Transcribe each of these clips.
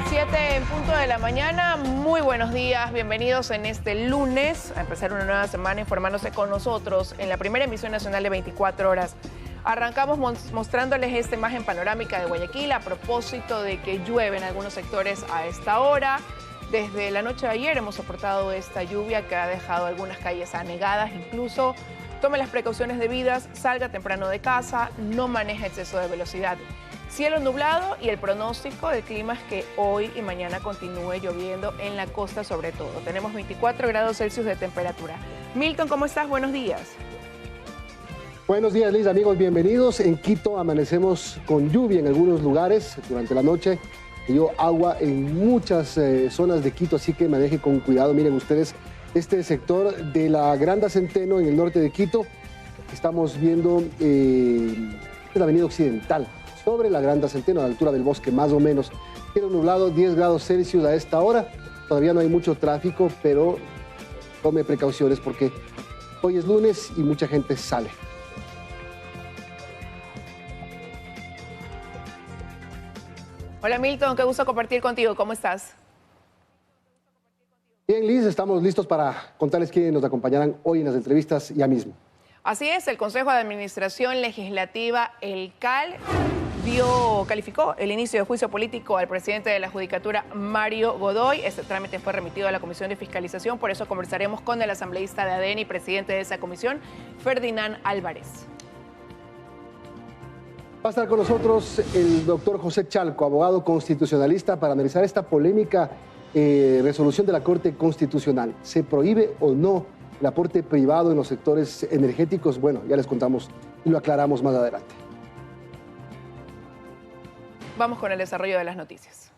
7 en punto de la mañana, muy buenos días, bienvenidos en este lunes a empezar una nueva semana informándose con nosotros en la primera emisión nacional de 24 horas. Arrancamos mostrándoles esta imagen panorámica de Guayaquil a propósito de que llueve en algunos sectores a esta hora. Desde la noche de ayer hemos soportado esta lluvia que ha dejado algunas calles anegadas incluso. Tome las precauciones debidas, salga temprano de casa, no maneje exceso de velocidad. Cielo nublado y el pronóstico del clima es que hoy y mañana continúe lloviendo en la costa sobre todo. Tenemos 24 grados Celsius de temperatura. Milton, ¿cómo estás? Buenos días. Buenos días, Liz, amigos, bienvenidos. En Quito amanecemos con lluvia en algunos lugares durante la noche. Cayó agua en muchas zonas de Quito, así que maneje con cuidado. Miren ustedes este sector de la Granda Centeno en el norte de Quito. Estamos viendo la avenida Occidental, sobre la Granda Centeno, a la altura del bosque más o menos. Cielo nublado, 10 grados Celsius a esta hora. Todavía no hay mucho tráfico, pero tome precauciones porque hoy es lunes y mucha gente sale. Hola Milton, qué gusto compartir contigo. ¿Cómo estás? Bien, Liz, estamos listos para contarles quiénes nos acompañarán hoy en las entrevistas ya mismo. Así es, el Consejo de Administración Legislativa, el CAL, calificó el inicio de juicio político al presidente de la Judicatura, Mario Godoy. Este trámite fue remitido a la Comisión de Fiscalización, por eso conversaremos con el asambleísta de ADN y presidente de esa comisión, Ferdinand Álvarez. Va a estar con nosotros el doctor José Chalco, abogado constitucionalista, para analizar esta polémica resolución de la Corte Constitucional. ¿Se prohíbe o no el aporte privado en los sectores energéticos? Bueno, ya les contamos y lo aclaramos más adelante. Vamos con el desarrollo de las noticias.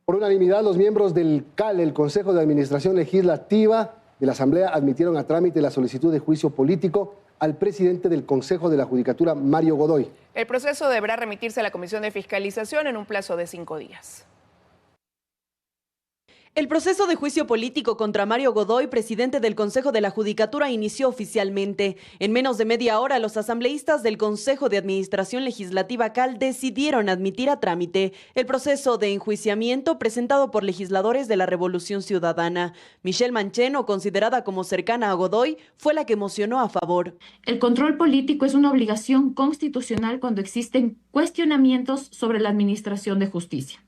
Por unanimidad, los miembros del CAL, el Consejo de Administración Legislativa de la Asamblea, admitieron a trámite la solicitud de juicio político al presidente del Consejo de la Judicatura, Mario Godoy. El proceso deberá remitirse a la Comisión de Fiscalización en un plazo de 5 días. El proceso de juicio político contra Mario Godoy, presidente del Consejo de la Judicatura, inició oficialmente. En menos de media hora, los asambleístas del Consejo de Administración Legislativa CAL decidieron admitir a trámite el proceso de enjuiciamiento presentado por legisladores de la Revolución Ciudadana. Michelle Mancheno, considerada como cercana a Godoy, fue la que mocionó a favor. El control político es una obligación constitucional cuando existen cuestionamientos sobre la administración de justicia.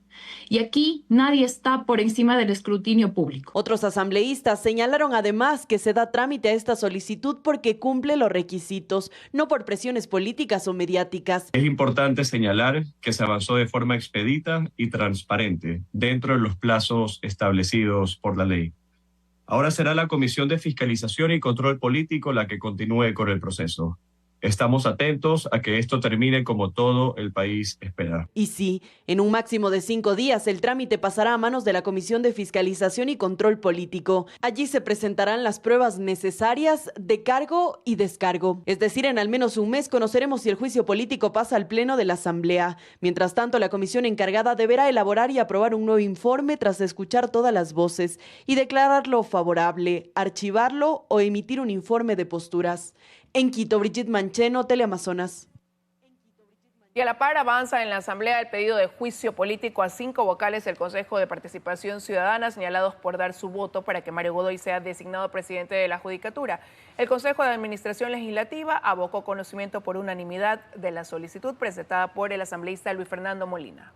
Y aquí nadie está por encima del escrutinio público. Otros asambleístas señalaron además que se da trámite a esta solicitud porque cumple los requisitos, no por presiones políticas o mediáticas. Es importante señalar que se avanzó de forma expedita y transparente dentro de los plazos establecidos por la ley. Ahora será la Comisión de Fiscalización y Control Político la que continúe con el proceso. Estamos atentos a que esto termine como todo el país espera. Y sí, en un máximo de 5 días el trámite pasará a manos de la Comisión de Fiscalización y Control Político. Allí se presentarán las pruebas necesarias de cargo y descargo. Es decir, en al menos un mes conoceremos si el juicio político pasa al Pleno de la Asamblea. Mientras tanto, la comisión encargada deberá elaborar y aprobar un nuevo informe tras escuchar todas las voces y declararlo favorable, archivarlo o emitir un informe de posturas. En Quito, Brigitte Mancheno, Teleamazonas. Y a la par avanza en la Asamblea el pedido de juicio político a 5 vocales del Consejo de Participación Ciudadana señalados por dar su voto para que Mario Godoy sea designado presidente de la Judicatura. El Consejo de Administración Legislativa abocó conocimiento por unanimidad de la solicitud presentada por el asambleísta Luis Fernando Molina.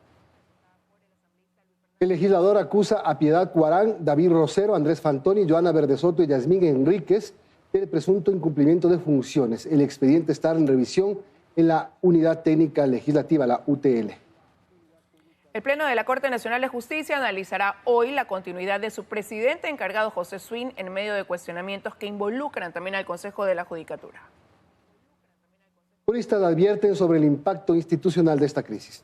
El legislador acusa a Piedad Cuarán, David Rosero, Andrés Fantoni, Joana Verdesoto y Yasmín Enríquez del presunto incumplimiento de funciones. El expediente está en revisión en la Unidad Técnica Legislativa, la UTL. El Pleno de la Corte Nacional de Justicia analizará hoy la continuidad de su presidente encargado, José Swin, en medio de cuestionamientos que involucran también al Consejo de la Judicatura. Juristas advierten sobre el impacto institucional de esta crisis.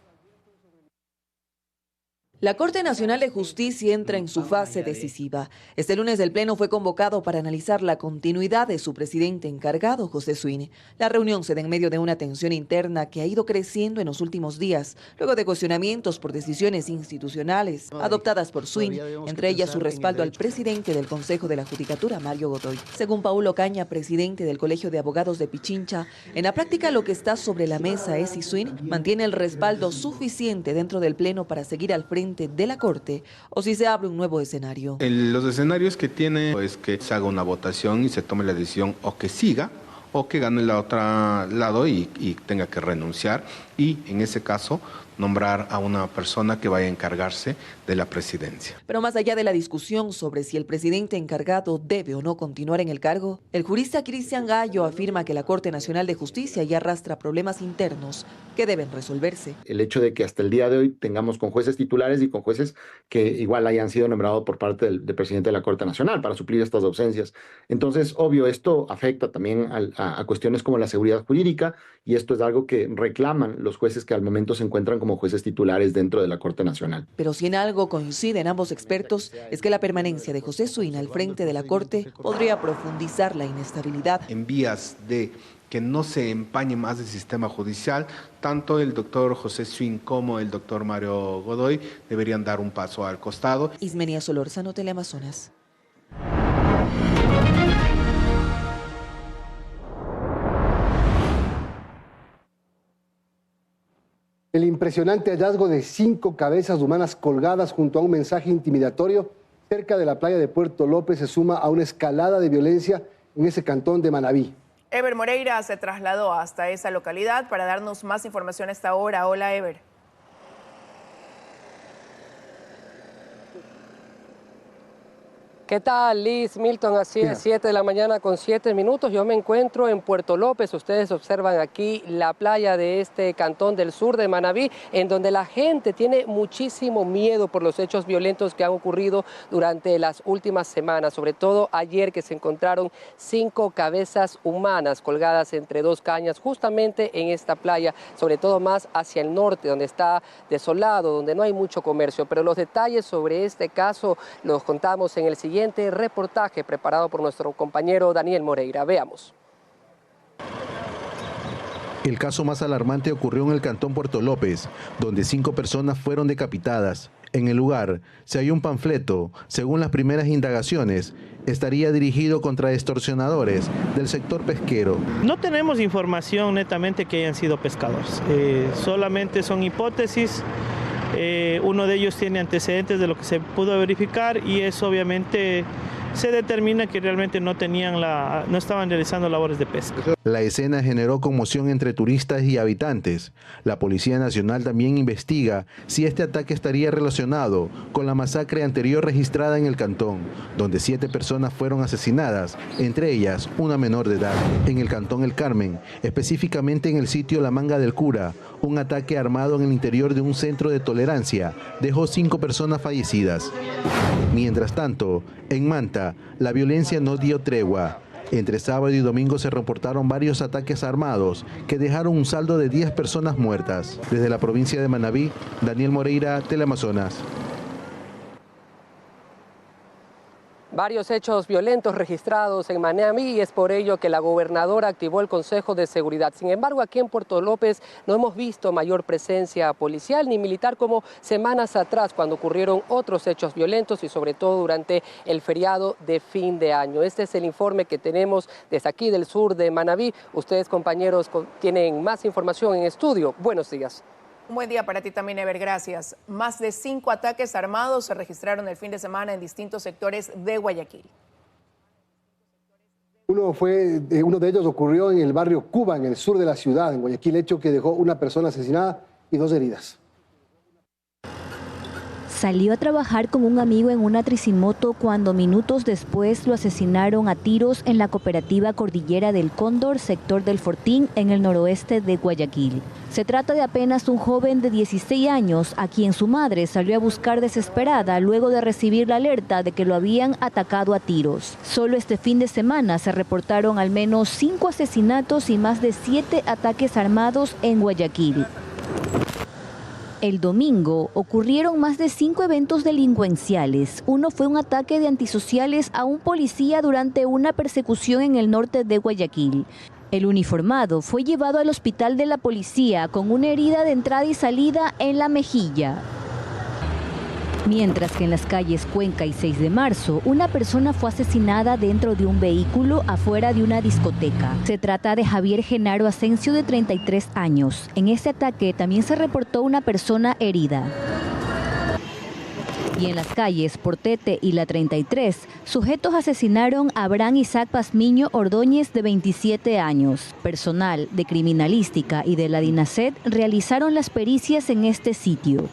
La Corte Nacional de Justicia entra en su fase decisiva. Este lunes el Pleno fue convocado para analizar la continuidad de su presidente encargado, José Swing. La reunión se da en medio de una tensión interna que ha ido creciendo en los últimos días, luego de cuestionamientos por decisiones institucionales adoptadas por Swing, entre ellas su respaldo al presidente del Consejo de la Judicatura, Mario Godoy. Según Paulo Caña, presidente del Colegio de Abogados de Pichincha, en la práctica lo que está sobre la mesa es si Swing mantiene el respaldo suficiente dentro del Pleno para seguir al frente de la Corte o si se abre un nuevo escenario. Los escenarios que tiene es que se haga una votación y se tome la decisión o que siga o que gane el otro lado y tenga que renunciar y en ese caso nombrar a una persona que vaya a encargarse de la presidencia. Pero más allá de la discusión sobre si el presidente encargado debe o no continuar en el cargo, el jurista Cristian Gallo afirma que la Corte Nacional de Justicia ya arrastra problemas internos que deben resolverse. El hecho de que hasta el día de hoy tengamos con jueces titulares y con jueces que igual hayan sido nombrados por parte del presidente de la Corte Nacional para suplir estas ausencias. Entonces, obvio, esto afecta también a cuestiones como la seguridad jurídica y esto es algo que reclaman los jueces que al momento se encuentran como jueces titulares dentro de la Corte Nacional. Pero si en algo coinciden ambos expertos es que la permanencia de José Swing al frente de la Corte podría profundizar la inestabilidad. En vías de que no se empañe más el sistema judicial, tanto el doctor José Swing como el doctor Mario Godoy deberían dar un paso al costado. Ismenia Solórzano, Teleamazonas. El impresionante hallazgo de 5 cabezas humanas colgadas junto a un mensaje intimidatorio cerca de la playa de Puerto López se suma a una escalada de violencia en ese cantón de Manabí. Ever Moreira se trasladó hasta esa localidad para darnos más información a esta hora. Hola, Ever. ¿Qué tal, Liz? Milton, así es, 7 de la mañana con 7 minutos. Yo me encuentro en Puerto López. Ustedes observan aquí la playa de este cantón del sur de Manabí, en donde la gente tiene muchísimo miedo por los hechos violentos que han ocurrido durante las últimas semanas. Sobre todo ayer que se encontraron 5 cabezas humanas colgadas entre 2 cañas justamente en esta playa, sobre todo más hacia el norte, donde está desolado, donde no hay mucho comercio. Pero los detalles sobre este caso los contamos en el siguiente reportaje preparado por nuestro compañero Daniel Moreira. Veamos. El caso más alarmante ocurrió en el cantón Puerto López, donde 5 personas fueron decapitadas. En el lugar se halló un panfleto. Según las primeras indagaciones, estaría dirigido contra extorsionadores del sector pesquero. No tenemos información netamente que hayan sido pescadores. Solamente son hipótesis. Uno de ellos tiene antecedentes de lo que se pudo verificar y eso obviamente se determina que realmente no estaban realizando labores de pesca. La escena generó conmoción entre turistas y habitantes. La Policía Nacional también investiga si este ataque estaría relacionado con la masacre anterior registrada en el cantón, donde 7 personas fueron asesinadas, entre ellas una menor de edad. En el cantón El Carmen, específicamente en el sitio La Manga del Cura, un ataque armado en el interior de un centro de tolerancia dejó 5 personas fallecidas. Mientras tanto, en Manta, la violencia no dio tregua. Entre sábado y domingo se reportaron varios ataques armados que dejaron un saldo de 10 personas muertas. Desde la provincia de Manabí, Daniel Moreira, Teleamazonas. Varios hechos violentos registrados en Manabí y es por ello que la gobernadora activó el Consejo de Seguridad. Sin embargo, aquí en Puerto López no hemos visto mayor presencia policial ni militar como semanas atrás cuando ocurrieron otros hechos violentos y sobre todo durante el feriado de fin de año. Este es el informe que tenemos desde aquí del sur de Manabí. Ustedes, compañeros, tienen más información en estudio. Buenos días. Un buen día para ti también, Ever, gracias. Más de 5 ataques armados se registraron el fin de semana en distintos sectores de Guayaquil. Uno de ellos ocurrió en el barrio Cuba, en el sur de la ciudad, en Guayaquil, hecho que dejó una persona asesinada y 2 heridas. Salió a trabajar con un amigo en una tricimoto cuando minutos después lo asesinaron a tiros en la cooperativa Cordillera del Cóndor, sector del Fortín, en el noroeste de Guayaquil. Se trata de apenas un joven de 16 años a quien su madre salió a buscar desesperada luego de recibir la alerta de que lo habían atacado a tiros. Solo este fin de semana se reportaron al menos 5 asesinatos y más de 7 ataques armados en Guayaquil. El domingo ocurrieron más de 5 eventos delincuenciales. Uno fue un ataque de antisociales a un policía durante una persecución en el norte de Guayaquil. El uniformado fue llevado al hospital de la policía con una herida de entrada y salida en la mejilla. Mientras que en las calles Cuenca y 6 de marzo, una persona fue asesinada dentro de un vehículo afuera de una discoteca. Se trata de Javier Genaro Asensio, de 33 años. En este ataque también se reportó una persona herida. Y en las calles Portete y la 33, sujetos asesinaron a Abraham Isaac Pazmiño Ordóñez, de 27 años. Personal de criminalística y de la DINASED realizaron las pericias en este sitio.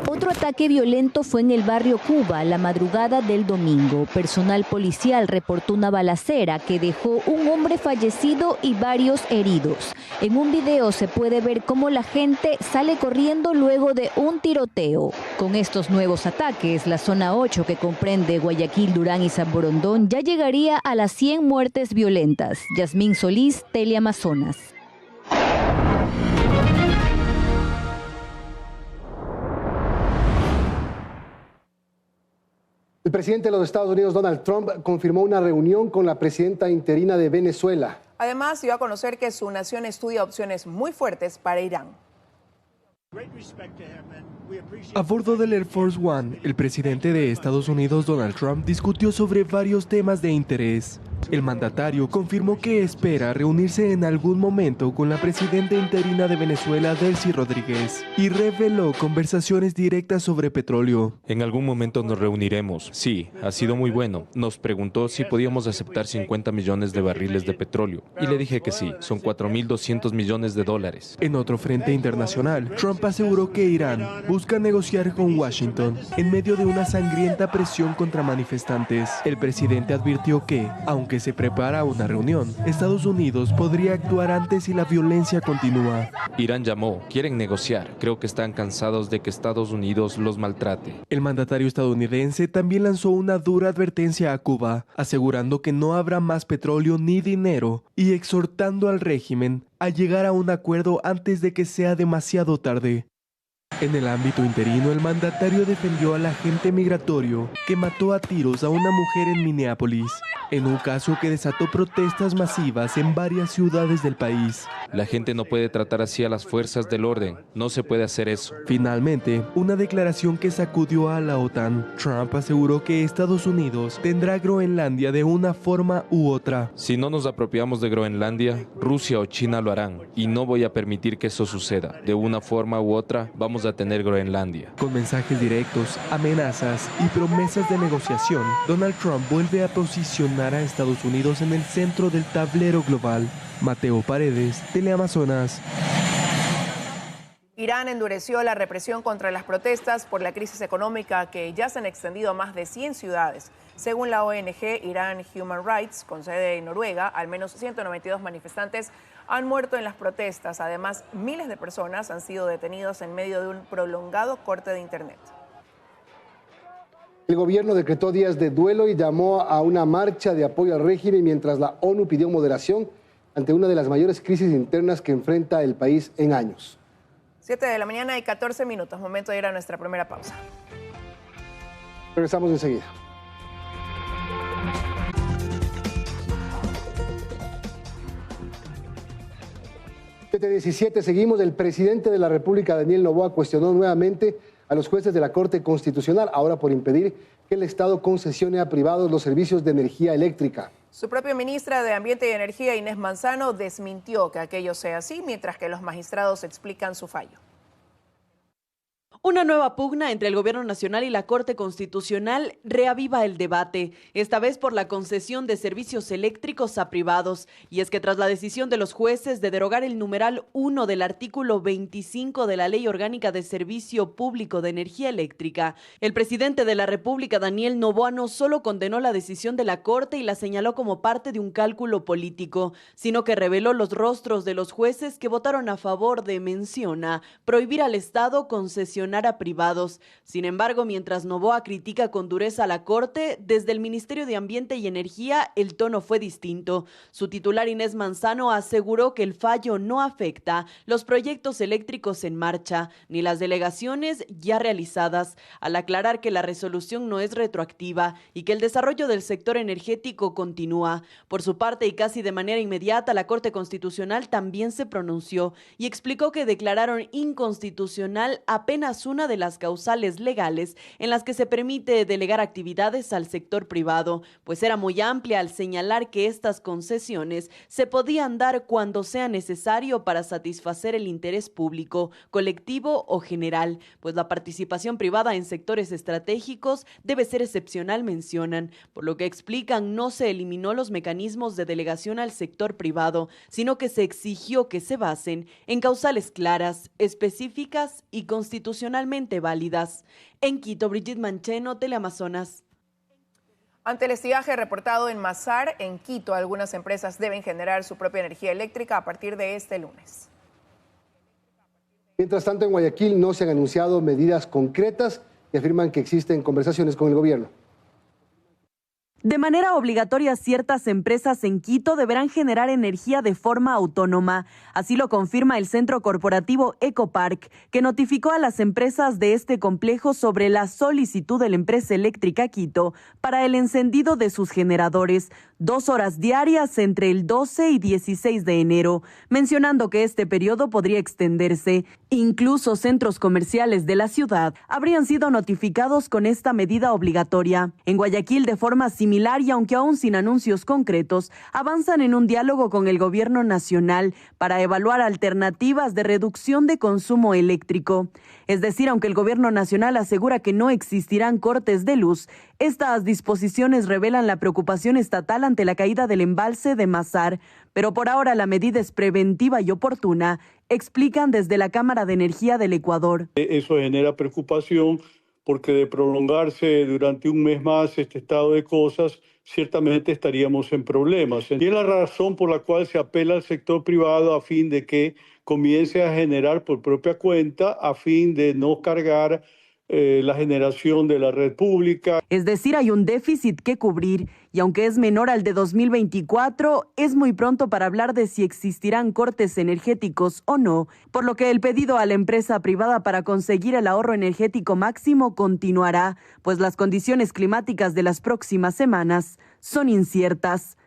Otro ataque violento fue en el barrio Cuba la madrugada del domingo. Personal policial reportó una balacera que dejó un hombre fallecido y varios heridos. En un video se puede ver cómo la gente sale corriendo luego de un tiroteo. Con estos nuevos ataques, la zona 8, que comprende Guayaquil, Durán y San Borondón, ya llegaría a las 100 muertes violentas. Yasmín Solís, Teleamazonas. El presidente de los Estados Unidos, Donald Trump, confirmó una reunión con la presidenta interina de Venezuela. Además, dio a conocer que su nación estudia opciones muy fuertes para Irán. A bordo del Air Force One, el presidente de Estados Unidos, Donald Trump, discutió sobre varios temas de interés. El mandatario confirmó que espera reunirse en algún momento con la presidenta interina de Venezuela, Delcy Rodríguez, y reveló conversaciones directas sobre petróleo. En algún momento nos reuniremos. Sí, ha sido muy bueno. Nos preguntó si podíamos aceptar 50 millones de barriles de petróleo. Y le dije que sí, son 4.200 millones de dólares. En otro frente internacional, Trump aseguró que Irán busca negociar con Washington en medio de una sangrienta presión contra manifestantes. El presidente advirtió que, aunque se prepara una reunión, Estados Unidos podría actuar antes si la violencia continúa. Irán llamó, quieren negociar. Creo que están cansados de que Estados Unidos los maltrate. El mandatario estadounidense también lanzó una dura advertencia a Cuba, asegurando que no habrá más petróleo ni dinero y exhortando al régimen a llegar a un acuerdo antes de que sea demasiado tarde. En el ámbito interino, el mandatario defendió al agente migratorio que mató a tiros a una mujer en Minneapolis, en un caso que desató protestas masivas en varias ciudades del país. La gente no puede tratar así a las fuerzas del orden. No se puede hacer eso. Finalmente, una declaración que sacudió a la OTAN. Trump aseguró que Estados Unidos tendrá Groenlandia de una forma u otra. Si no nos apropiamos de Groenlandia, Rusia o China lo harán. Y no voy a permitir que eso suceda. De una forma u otra, vamos a tener Groenlandia. Con mensajes directos, amenazas y promesas de negociación, Donald Trump vuelve a posicionar a Estados Unidos en el centro del tablero global. Mateo Paredes, Teleamazonas. Irán endureció la represión contra las protestas por la crisis económica que ya se han extendido a más de 100 ciudades. Según la ONG Iran Human Rights, con sede en Noruega, al menos 192 manifestantes han muerto en las protestas. Además, miles de personas han sido detenidos en medio de un prolongado corte de internet. El gobierno decretó días de duelo y llamó a una marcha de apoyo al régimen, mientras la ONU pidió moderación ante una de las mayores crisis internas que enfrenta el país en años. 7 de la mañana y 14 minutos, momento de ir a nuestra primera pausa. Regresamos enseguida. Desde 17 seguimos. El presidente de la República, Daniel Noboa, cuestionó nuevamente a los jueces de la Corte Constitucional, ahora por impedir que el Estado concesione a privados los servicios de energía eléctrica. Su propia ministra de Ambiente y Energía, Inés Manzano, desmintió que aquello sea así, mientras que los magistrados explican su fallo. Una nueva pugna entre el Gobierno Nacional y la Corte Constitucional reaviva el debate, esta vez por la concesión de servicios eléctricos a privados. Y es que tras la decisión de los jueces de derogar el numeral 1 del artículo 25 de la Ley Orgánica de Servicio Público de Energía Eléctrica, el presidente de la República, Daniel Noboa, no solo condenó la decisión de la Corte y la señaló como parte de un cálculo político, sino que reveló los rostros de los jueces que votaron a favor de, menciona, prohibir al Estado concesionar concesionar a privados. Sin embargo, mientras Noboa critica con dureza a la Corte, desde el Ministerio de Ambiente y Energía el tono fue distinto. Su titular Inés Manzano aseguró que el fallo no afecta los proyectos eléctricos en marcha ni las delegaciones ya realizadas, al aclarar que la resolución no es retroactiva y que el desarrollo del sector energético continúa. Por su parte, y casi de manera inmediata, la Corte Constitucional también se pronunció y explicó que declararon inconstitucional apenas una de las causales legales en las que se permite delegar actividades al sector privado, pues era muy amplia al señalar que estas concesiones se podían dar cuando sea necesario para satisfacer el interés público, colectivo o general, pues la participación privada en sectores estratégicos debe ser excepcional, mencionan, por lo que explican no se eliminó los mecanismos de delegación al sector privado, sino que se exigió que se basen en causales claras, específicas y constitucionalmente válidas. En Quito, Brigitte Mancheno, Teleamazonas. Ante el estiaje reportado en Mazar, en Quito, algunas empresas deben generar su propia energía eléctrica a partir de este lunes. Mientras tanto, en Guayaquil no se han anunciado medidas concretas y afirman que existen conversaciones con el gobierno. De manera obligatoria, ciertas empresas en Quito deberán generar energía de forma autónoma. Así lo confirma el centro corporativo Ecopark, que notificó a las empresas de este complejo sobre la solicitud de la empresa eléctrica Quito para el encendido de sus generadores, 2 horas diarias entre el 12 y 16 de enero, mencionando que este periodo podría extenderse. Incluso centros comerciales de la ciudad habrían sido notificados con esta medida obligatoria. En Guayaquil, de forma similar y aunque aún sin anuncios concretos, avanzan en un diálogo con el gobierno nacional para evaluar alternativas de reducción de consumo eléctrico. Es decir, aunque el gobierno nacional asegura que no existirán cortes de luz, estas disposiciones revelan la preocupación estatal ante la caída del embalse de Mazar, pero por ahora la medida es preventiva y oportuna, explican desde la Cámara de Energía del Ecuador. Eso genera preocupación porque de prolongarse durante un mes más este estado de cosas, ciertamente estaríamos en problemas. Y es la razón por la cual se apela al sector privado a fin de que comience a generar por propia cuenta, a fin de no cargar la generación de la red pública. Es decir, hay un déficit que cubrir y aunque es menor al de 2024, es muy pronto para hablar de si existirán cortes energéticos o no, por lo que el pedido a la empresa privada para conseguir el ahorro energético máximo continuará, pues las condiciones climáticas de las próximas semanas son inciertas.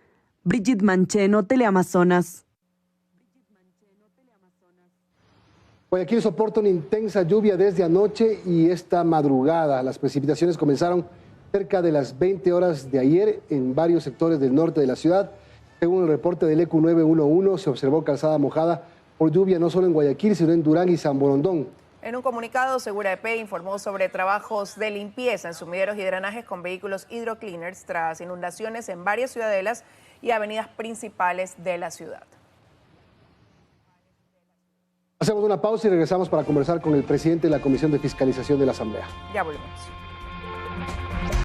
Brigitte Mancheno, Teleamazonas. Guayaquil soporta una intensa lluvia desde anoche y esta madrugada. Las precipitaciones comenzaron cerca de las 20 horas de ayer en varios sectores del norte de la ciudad. Según el reporte del ECU 911, se observó calzada mojada por lluvia no solo en Guayaquil, sino en Durán y San Borondón. En un comunicado, Segura EP informó sobre trabajos de limpieza en sumideros y drenajes con vehículos hidrocleaners tras inundaciones en varias ciudadelas y avenidas principales de la ciudad. Hacemos una pausa y regresamos para conversar con el presidente de la Comisión de Fiscalización de la Asamblea. Ya volvemos.